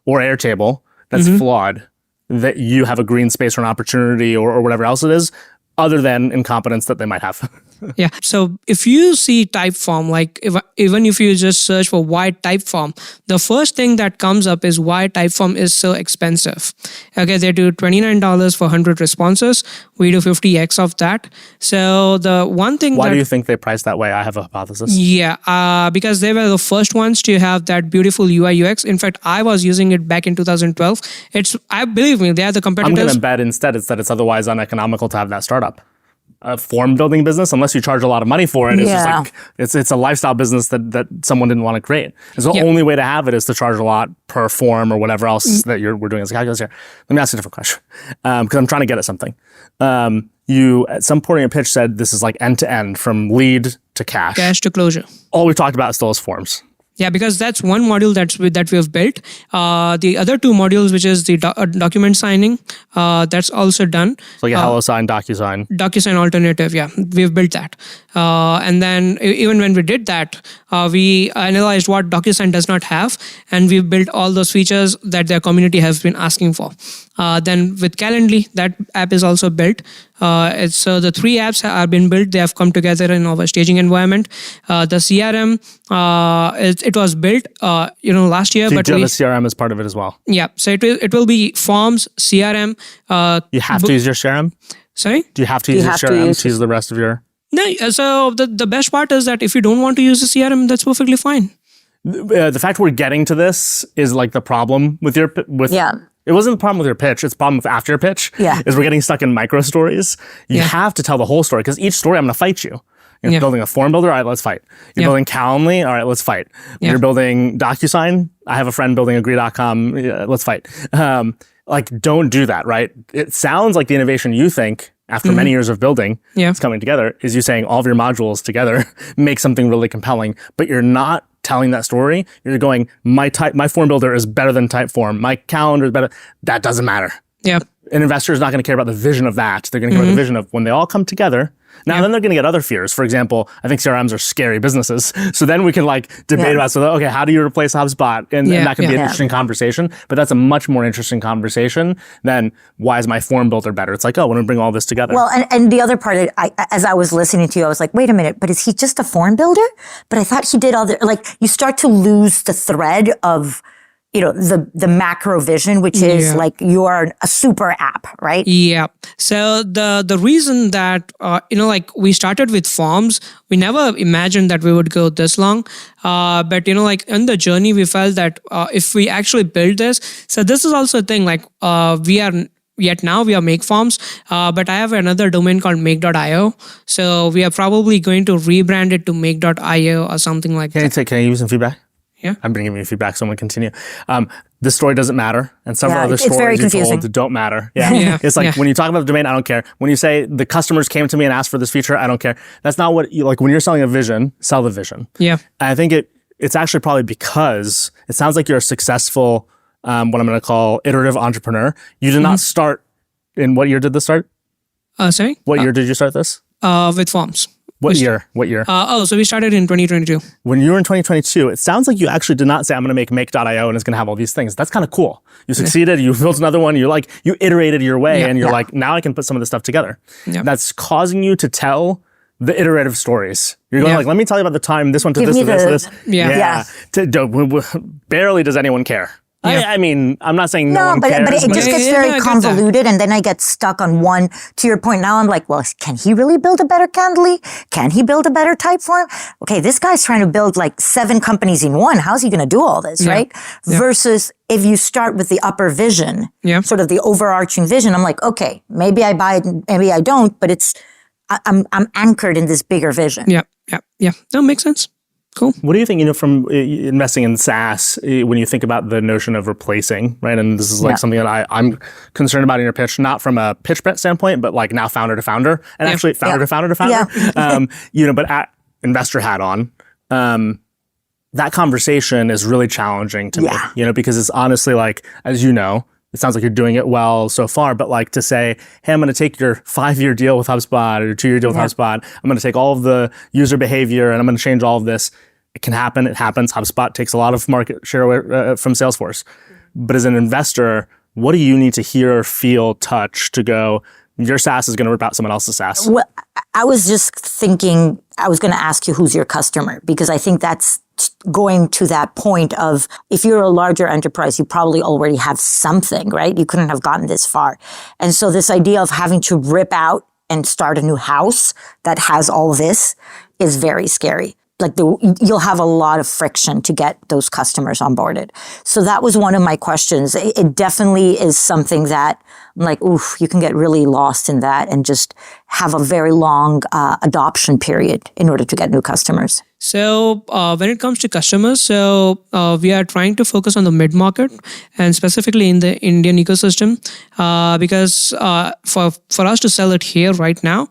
or Airtable that's flawed, that you have a green space or an opportunity or whatever else it is, other than incompetence that they might have? Yeah. So if you see Typeform, like even if you just search for why Typeform, the first thing that comes up is why Typeform is so expensive. Okay, they do $29 for 100 responses. We do 50x of that. So the one thing Why do you think they priced that way? I have a hypothesis. Yeah, because they were the first ones to have that beautiful UI UX. In fact, I was using it back in 2012. Believe me, they are the competitors. I'm going to bet instead it's that it's otherwise uneconomical to have that startup. A form building business, unless you charge a lot of money for it, it's just like it's a lifestyle business that someone didn't want to create. And so the only way to have it is to charge a lot per form or whatever else that we're doing as a calculus here. Let me ask you a different question, because I'm trying to get at something. You at some point in your pitch said this is like end to end, from lead to cash. Cash to closure. All we talked about still is forms. Yeah, because that's one module that we have built. The other two modules, which is the document signing, that's also done. So like a HelloSign, DocuSign. DocuSign alternative, yeah, we've built that. And then even when we did that, we analyzed what DocuSign does not have, and we've built all those features that their community has been asking for. Then with Calendly, that app is also built. So the three apps have been built. They have come together in our staging environment. The CRM, it was built, last year. So but you have a CRM as part of it as well. Yeah. So it will be Forms, CRM. You have to use your CRM? Sorry? Do you have to use your CRM to use the rest of your... No. So the best part is that if you don't want to use the CRM, that's perfectly fine. The fact we're getting to this is like the problem with your... It wasn't the problem with your pitch. It's the problem with after your pitch. Yeah. Is we're getting stuck in micro stories. You have to tell the whole story, because each story I'm going to fight you. You're building a form builder. All right, let's fight. You're building Calendly. All right, let's fight. You're building DocuSign. I have a friend building Agree.com. Let's fight. Don't do that, right? It sounds like the innovation you think, after many years of building, it's coming together, is you saying all of your modules together make something really compelling, but you're not telling that story. You're going, my form builder is better than Typeform. My calendar is better. That doesn't matter. Yeah. An investor is not going to care about the vision of that. They're going to care about the vision of when they all come together. Now, then they're going to get other fears. For example, I think CRMs are scary businesses. So then we can debate about, okay, how do you replace HubSpot? And that could be an interesting conversation. But that's a much more interesting conversation than why is my form builder better? It's like, when we bring all this together. Well, and the other part, as I was listening to you, I was like, wait a minute, but is he just a form builder? But I thought he did all you start to lose the thread of, the macro vision, which is you're a super app, right? Yeah. So the reason that, we started with forms, we never imagined that we would go this long. But, in the journey, we felt that if we actually build this, so this is also a thing, we are yet now we are MakeForms, but I have another domain called make.io. So we are probably going to rebrand it to make.io or something like that. Can I give you some feedback? Yeah. I'm going to give you feedback, so I'm going to continue. This story doesn't matter, and several other it's very stories you confusing. told don't matter. Yeah. Yeah. It's like Yeah. when you talk about the domain, I don't care. When you say the customers came to me and asked for this feature, I don't care. That's not what you like. When you're selling a vision, sell the vision. Yeah. And I think it's actually probably because it sounds like you're a successful, what I'm going to call iterative entrepreneur. You did not start in what year did this start? Sorry? What year did you start this? With forms. What year? What year? So we started in 2022. When you were in 2022, it sounds like you actually did not say, I'm going to make make.io and it's going to have all these things. That's kind of cool. You succeeded. You built another one. You iterated your way and you're like, now I can put some of this stuff together. Yeah. That's causing you to tell the iterative stories. You're going like, let me tell you about the time this went to Give this me to this to this. Yeah. Barely does anyone care. Yeah. I mean, I'm not saying no one but cares. it just gets Yeah, I very get that. convoluted, and then I get stuck on one. To your point, now I'm like, well, can he really build a better Candly? Can he build a better Typeform? Okay, this guy's trying to build like 7 companies in one. How's he going to do all this, right? Yeah. Versus if you start with the upper vision, Yeah. sort of the overarching vision, I'm like, okay, maybe I buy it, maybe I don't, but I'm anchored in this bigger vision. Yeah. That makes sense. Cool. What do you think, from investing in SaaS, when you think about the notion of replacing, right? And this is like something that I'm concerned about in your pitch, not from a pitch standpoint, but like now founder to founder, and actually founder to founder to founder. But at investor hat on, that conversation is really challenging to me, because it's honestly like, as you know, it sounds like you're doing it well so far, but like to say, hey, I'm going to take your 5-year deal with HubSpot or your 2-year deal with HubSpot. I'm going to take all of the user behavior and I'm going to change all of this. It can happen. It happens. HubSpot takes a lot of market share away, from Salesforce. But as an investor, what do you need to hear, feel, touch to go, your SaaS is going to rip out someone else's SaaS? Well, I was just thinking, I was going to ask you who's your customer, because I think that's going to that point of, if you're a larger enterprise, you probably already have something, right? You couldn't have gotten this far. And so this idea of having to rip out and start a new house that has all this is very scary. Like you'll have a lot of friction to get those customers onboarded. So that was one of my questions. It definitely is something that I'm like, oof, you can get really lost in that and just have a very long adoption period in order to get new customers. So when it comes to customers, we are trying to focus on the mid-market and specifically in the Indian ecosystem because for us to sell it here right now,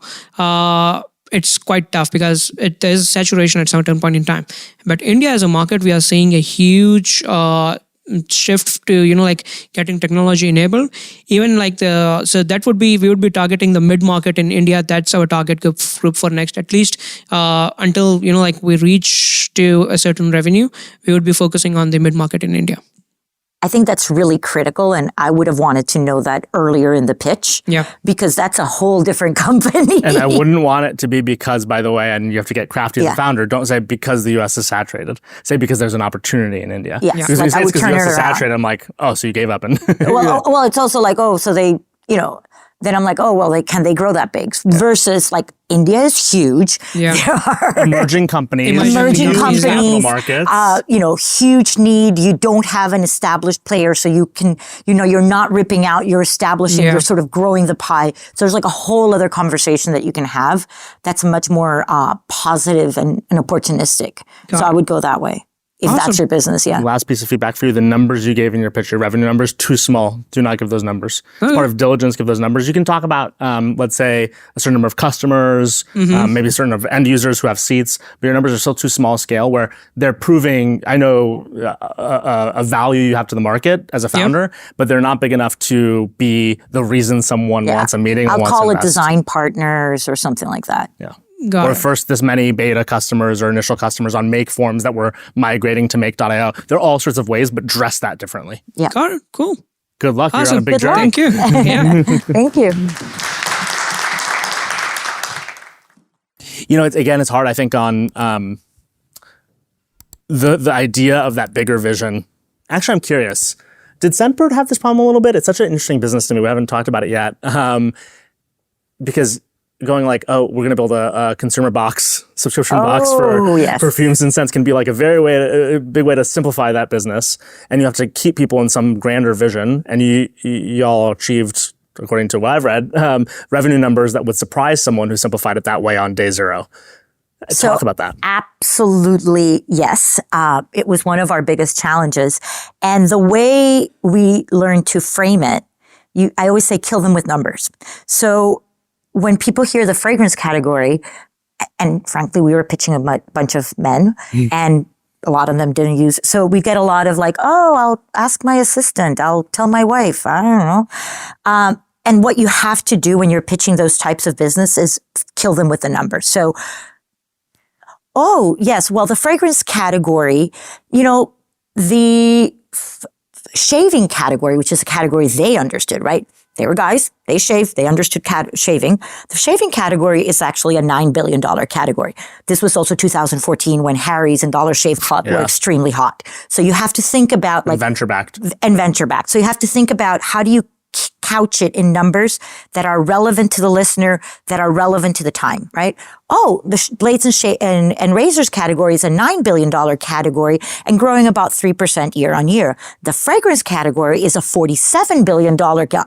it's quite tough because there's saturation at a certain point in time. But India as a market, we are seeing a huge shift to, like getting technology enabled. Even like so that would be, we would be targeting the mid-market in India. That's our target group for next, at least until, like we reach to a certain revenue, we would be focusing on the mid-market in India. I think that's really critical, and I would have wanted to know that earlier in the pitch. Yeah. Because that's a whole different company. And I wouldn't want it to be because, by the way, and you have to get crafty as a founder, don't say because the US is saturated. Say because there's an opportunity in India. Yes. Because when you say it's because the US is saturated, I'm like, oh, so you gave up. And well, it's also like, oh, so they, then I'm like, oh, well, can they grow that big? Versus like, India is huge. Yeah. There are emerging companies, emerging huge companies, capital markets. Huge need. You don't have an established player, so you can, you're not ripping out, you're establishing, you're sort of growing the pie. So there's like a whole other conversation that you can have that's much more positive and opportunistic. So I would go that way. If that's your business, Last piece of feedback for you, the numbers you gave in your pitch, your revenue numbers, too small. Do not give those numbers. As part of diligence, give those numbers. You can talk about, let's say, a certain number of customers, maybe a certain number of end users who have seats, but your numbers are still too small scale where they're proving, I know, a value you have to the market as a founder, but they're not big enough to be the reason someone wants a meeting. I'll wants call to it invest. design partners or something like that. Yeah. Got or it. first this many beta customers or initial customers on MakeForms that were migrating to make.io. There are all sorts of ways, but dress that differently. Yeah. Got it. Cool. Good luck. Awesome. You're on a big Good luck. journey. Thank you. Yeah. Thank you. It's hard, I think, on the idea of that bigger vision. Actually, I'm curious. Did Scentbird have this problem a little bit? It's such an interesting business to me. We haven't talked about it yet. Because going like, oh, we're going to build a consumer box, subscription box for perfumes and scents can be like a big way to simplify that business. And you have to keep people in some grander vision. And you all achieved according to what I've read, revenue numbers that would surprise someone who simplified it that way on day zero. Talk about that. Absolutely, yes. It was one of our biggest challenges. And the way we learned to frame it, I always say kill them with numbers. So when people hear the fragrance category, and frankly, we were pitching a bunch of men, and a lot of them didn't use it. So we get a lot of like, oh, I'll ask my assistant. I'll tell my wife. I don't know. And what you have to do when you're pitching those types of business is kill them with the numbers. So, oh, yes. Well, the fragrance category, the shaving category, which is a category they understood, right? They were guys, they shaved, they understood shaving. The shaving category is actually a $9 billion category. This was also 2014 when Harry's and Dollar Shave Club were extremely hot. So you have to think about like— venture-backed. And venture-backed. So you have to think about how do you couch it in numbers that are relevant to the listener, that are relevant to the time, right? Oh, the blades and razors category is a $9 billion category and growing about 3% year on year. The fragrance category is a $47 billion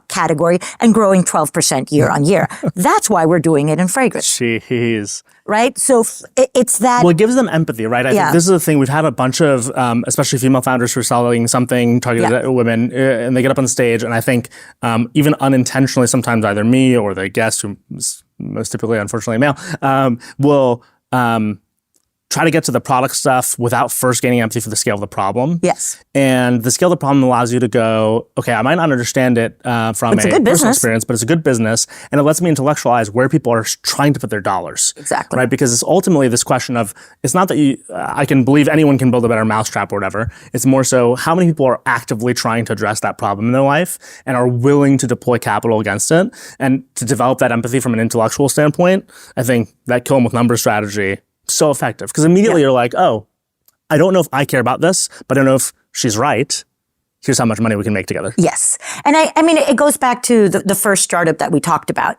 category and growing 12% year on year. That's why we're doing it in fragrance. Jeez. Right? So it's that. Well, it gives them empathy, right? I think this is the thing. We've had a bunch of, especially female founders who are selling something targeted at women, and they get up on stage, and I think even unintentionally, sometimes either me or the guest, who is most typically, unfortunately, male, will try to get to the product stuff without first gaining empathy for the scale of the problem. Yes. And the scale of the problem allows you to go, okay, I might not understand it from a personal experience, but it's a good business. And it lets me intellectualize where people are trying to put their dollars. Exactly. Right? Because it's ultimately this question of, it's not that I can believe anyone can build a better mousetrap or whatever. It's more so how many people are actively trying to address that problem in their life and are willing to deploy capital against it. And to develop that empathy from an intellectual standpoint, I think that kill them with numbers strategy so effective, because immediately you're like, oh, I don't know if I care about this, but I don't know if she's right. Here's how much money we can make together. Yes. And I mean, it goes back to the first startup that we talked about,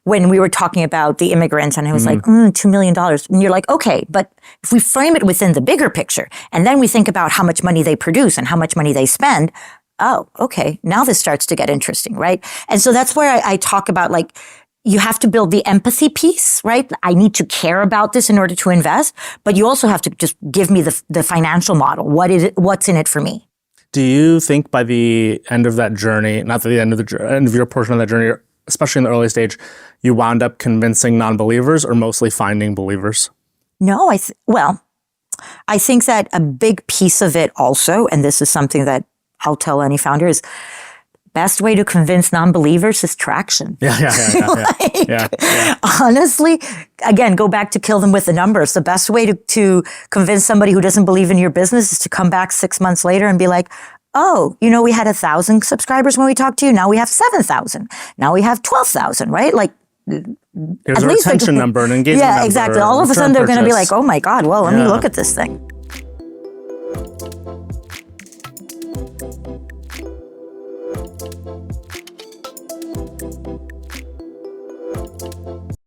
when we were talking about the immigrants and I was like, $2 million. And you're like, okay, but if we frame it within the bigger picture and then we think about how much money they produce and how much money they spend, oh, okay, now this starts to get interesting, right? And so that's where I talk about like, you have to build the empathy piece, right? I need to care about this in order to invest, but you also have to just give me the financial model. What's in it for me? Do you think by the end of that journey, not the end of your portion of that journey, especially in the early stage, you wound up convincing non-believers or mostly finding believers? No, I think that a big piece of it also, and this is something that I'll tell any founder, is best way to convince non-believers is traction. Yeah. Honestly, again, go back to kill them with the numbers. The best way to convince somebody who doesn't believe in your business is to come back 6 months later and be like, oh, we had 1,000 subscribers when we talked to you. Now we have 7,000. Now we have 12,000, right? Like, here's a retention number, an engagement number. Yeah, exactly. All of a sudden they're going to be like, oh my God, well, let me look at this thing.